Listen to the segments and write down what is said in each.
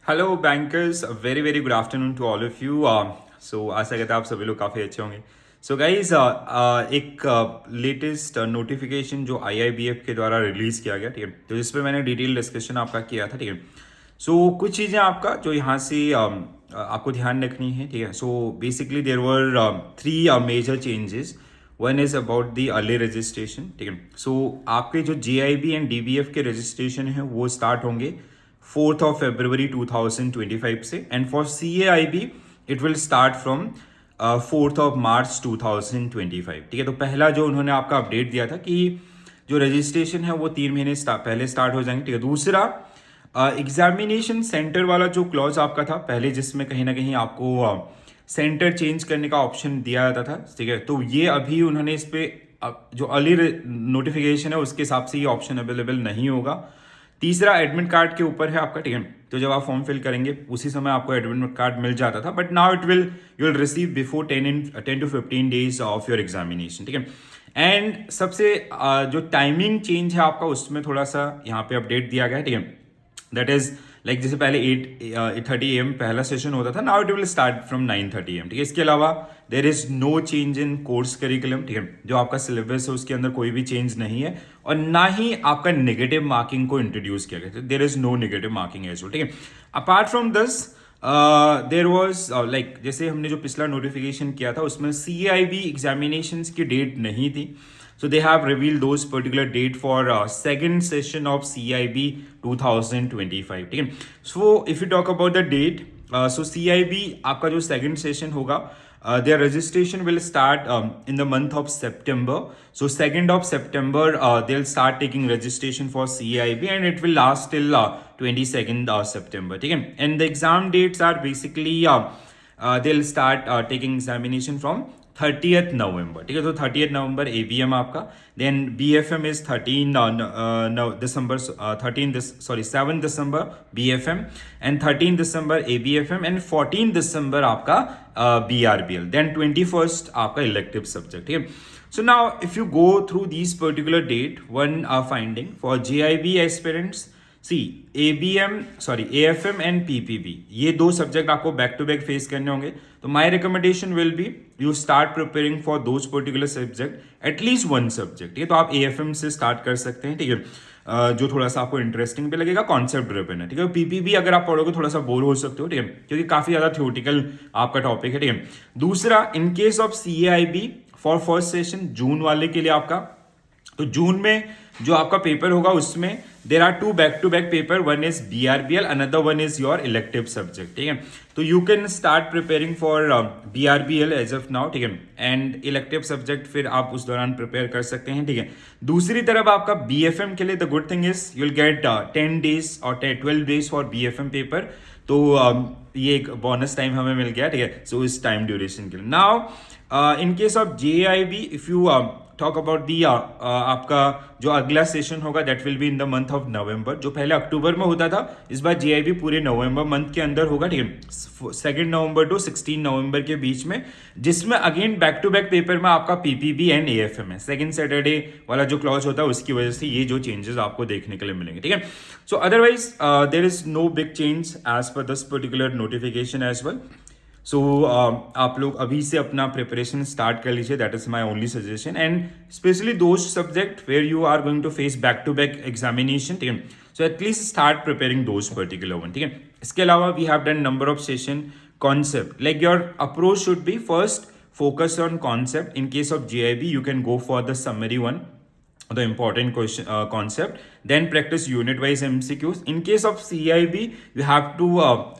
Hello bankers, very very good afternoon to all of you. So आशा करता आप सभी लोग काफ़ी अच्छे होंगे। सो गाइज, एक लेटेस्ट नोटिफिकेशन जो आईआईबीएफ के द्वारा रिलीज़ किया गया, ठीक है, तो जिस पे मैंने डिटेल डिस्कशन आपका किया था, ठीक है। सो कुछ चीज़ें आपका जो यहाँ से आपको ध्यान रखनी है, ठीक है। So basically there were three major changes. One is about the early registration, ठीक है। सो आपके जो जेआईबी एंड डीबीएफ के रजिस्ट्रेशन है वो स्टार्ट होंगे 4th of February 2025 से, and for CAIB it will start from 4th of March 2025, ठीक है। तो पहला जो उन्होंने आपका अपडेट दिया था कि जो रजिस्ट्रेशन है वो 3 महीने पहले स्टार्ट हो जाएंगे, ठीक है। दूसरा, एग्जामिनेशन सेंटर वाला जो क्लॉज आपका था पहले, जिसमें कहीं ना कहीं आपको सेंटर चेंज करने का ऑप्शन दिया जाता था, ठीक है, तो ये अभी उन्होंने इस पे जो अर्ली नोटिफिकेशन है उसके हिसाब से ये ऑप्शन अवेलेबल नहीं होगा। तीसरा, एडमिट कार्ड के ऊपर है आपका, ठीक है। तो जब आप फॉर्म फिल करेंगे उसी समय आपको एडमिट कार्ड मिल जाता था, but now it will you will receive before 10 to 15 days of your examination, ठीक है। एंड सबसे जो टाइमिंग चेंज है आपका उसमें थोड़ा सा यहाँ पे अपडेट दिया गया है, ठीक है। दैट इज लाइक जैसे पहले 8:30 AM पहला सेशन होता था, now it will start from 9:30 AM, ठीक है। इसके अलावा there is no change in course curriculum, ठीक है। जो आपका सिलेबस है उसके अंदर कोई भी चेंज नहीं है, और ना ही आपका नेगेटिव मार्किंग को इंट्रोड्यूस किया गया, there is no negative marking as well, ठीक है। Apart from this there was like जैसे हमने जो पिछला नोटिफिकेशन किया था उसमें CAIB एग्जामिनेशन की डेट नहीं थी, so they have revealed those particular date for second session of CIB 2025, ठीक है। So if you talk about the date, so CIB आपका जो second session होगा, their registration will start in the month of September. So 2nd of September they'll start taking registration for CIB and it will last till 22nd September, ठीक है। And the exam dates are basically they'll start taking examination from 30th नवंबर, ठीक है। तो 30th नवंबर ABM आपका, then BFM is 7 दिसंबर BFM, and 13 दिसंबर ABFM, and 14 दिसंबर आपका BRBL, देन 21st आपका इलेक्टिव सब्जेक्ट, ठीक है। So now if you go through this particular date, one finding for JIB aspirants, see AFM and PPB, ये दो सब्जेक्ट आपको बैक टू बैक फेस करने होंगे। तो my recommendation will be you start preparing for those particular subject, at least one subject, ठीक है। तो आप AFM से स्टार्ट कर सकते हैं, ठीक है, जो थोड़ा सा आपको इंटरेस्टिंग भी लगेगा, कॉन्सेप्ट ड्रिवन है, ठीक है। PPB अगर आप पढ़ोगे थोड़ा सा बोर हो सकते हो, ठीक है, क्योंकि काफी ज्यादा थ्योरेटिकल आपका टॉपिक है, ठीक है। दूसरा, in case of CAIB for first session June वाले के लिए आपका, तो जून में जो आपका पेपर होगा उसमें there are two back to back paper, one is BRBL, another one is your elective subject, ठीक है। तो you can start preparing for BRBL as of now, ठीक है, एंड इलेक्टिव सब्जेक्ट फिर आप उस दौरान प्रिपेयर कर सकते हैं, ठीक है। दूसरी तरफ आपका BFM के लिए the good thing is you will get 10 days और 12 days फॉर BFM पेपर, तो ये एक बोनस टाइम हमें मिल गया, ठीक है। सो इस टाइम ड्यूरेशन के लिए now in case of JIB, if you talk about the आपका जो अगला सेशन होगा that will be in the month of November, जो पहले अक्टूबर में होता था इस बार JIB पूरे नवंबर मंथ के अंदर होगा, ठीक है, 2 नवंबर टू 16 नवंबर के बीच में, जिसमें again back to back paper में आपका PPB एंड AFM है। सेकंड सैटरडे वाला जो क्लॉज होता है उसकी वजह से ये जो चेंजेस आपको देखने के लिए मिलेंगे, ठीक है। So otherwise there is no big change as per this particular notification as well. So आप लोग अभी से अपना प्रिपरेशन स्टार्ट कर लीजिए, that is my only suggestion, and specially those subject where you are going to face back to back examination, ठीक है। So at least start preparing those particular one, ठीक है। इसके अलावा we have done number of session concept, like your approach should be first focus on concept. In case of JIB you can go for the summary one, the important question concept, then practice unit wise MCQs. In case of CIB you have to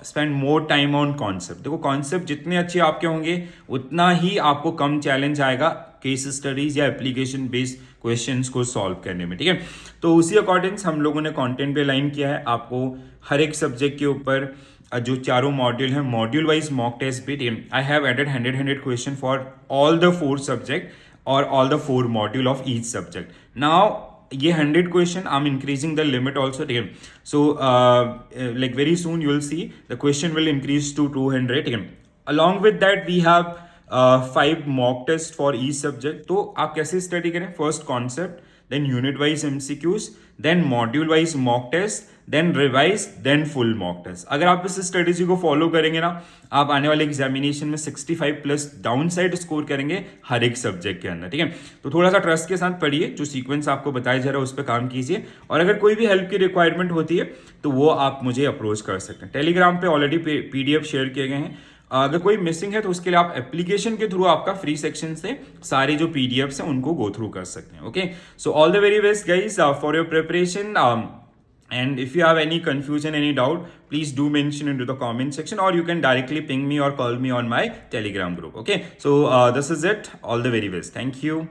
spend more time on concept. देखो concept जितने अच्छे आपके होंगे उतना ही आपको कम challenge आएगा case studies या application based questions को सॉल्व करने में, ठीक है। तो उसी अकॉर्डिंग हम लोगों ने कंटेंट पे लाइन किया है, आपको हर एक सब्जेक्ट के ऊपर जो चारों मॉड्यूल है मॉड्यूल वाइज मॉक टेस्ट भी, I have added 100 question for all the 4 subject और all the 4 module of each subject. Now ये 100 question I am increasing the limit also, ठीक है। So like very soon you will see the question will increase to 200, ठीक है। Along with that we have 5 mock test for each subject. तो आप कैसे study करें, first concept, then unit wise MCQs, then module wise mock test, then revise, then full mock test. अगर आप इस strategy को फॉलो करेंगे ना, आप आने वाले एग्जामिनेशन में 65 प्लस डाउन साइड स्कोर करेंगे हर एक सब्जेक्ट के अंदर, ठीक है। तो थोड़ा सा ट्रस्ट के साथ पढ़िए, जो सीक्वेंस आपको बताया जा रहा है उस पर काम कीजिए, और अगर कोई भी हेल्प की रिक्वायरमेंट होती है तो वो आप मुझे अप्रोच कर सकते हैं। टेलीग्राम पे ऑलरेडी PDF शेयर किए गए हैं, अगर कोई मिसिंग है तो उसके लिए आप एप्लीकेशन के थ्रू आपका फ्री सेक्शन से सारे जो PDFs हैं उनको गो थ्रू कर सकते हैं। Okay, so all the very best guys for your preparation, and if you have any confusion, any doubt, please do mention into the comment section, or you can directly ping me or call me on my Telegram group. Okay, so this is it. All the very best. Thank you.